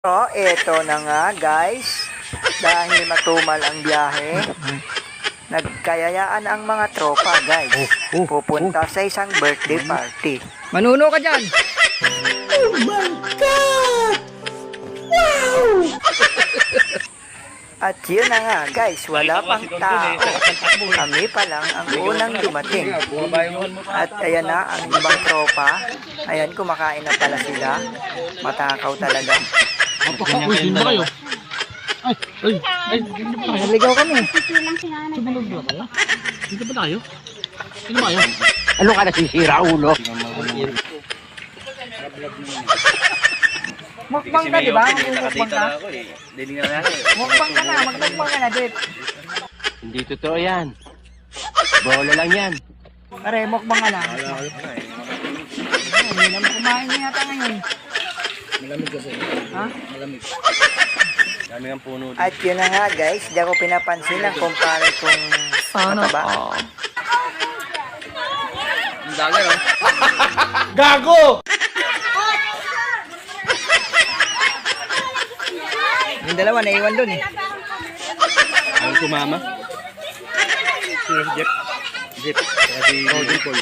So, eto na nga guys, dahil matumal ang biyahe, nagkayayaan ang mga tropa guys, pupunta sa isang birthday party. Manuno ka dyan! Oh my God! Wow! At yun na nga guys, wala pang tao, kami pa lang ang unang dumating. At ayan na ang ibang tropa, ayan kumakain na pala sila, matakaw talaga. Uy, sino ba kayo? Naligaw kami. Sumunod ba kayo? Dito ba tayo? Sino ba kayo? Ano ka nasisira, ulo? Mukbang ka, di ba? Mukbang ka? Mukbang ka na, magmukbang ka na, Dit. Hindi totoo yan. Bola lang yan. Pare, mukbang ka na. Hindi naman kumain niya yata ngayon. Malamig kasi. Ha? Malamig. Dami ang puno. At yun na nga guys, di ako pinapansin ang kumpare kong mataba. Ang dagat, oh. Gago! Yung dalawa, naiwan dun eh. Ang sumama. Si Jeff. Jeff. Saka si Dimpol.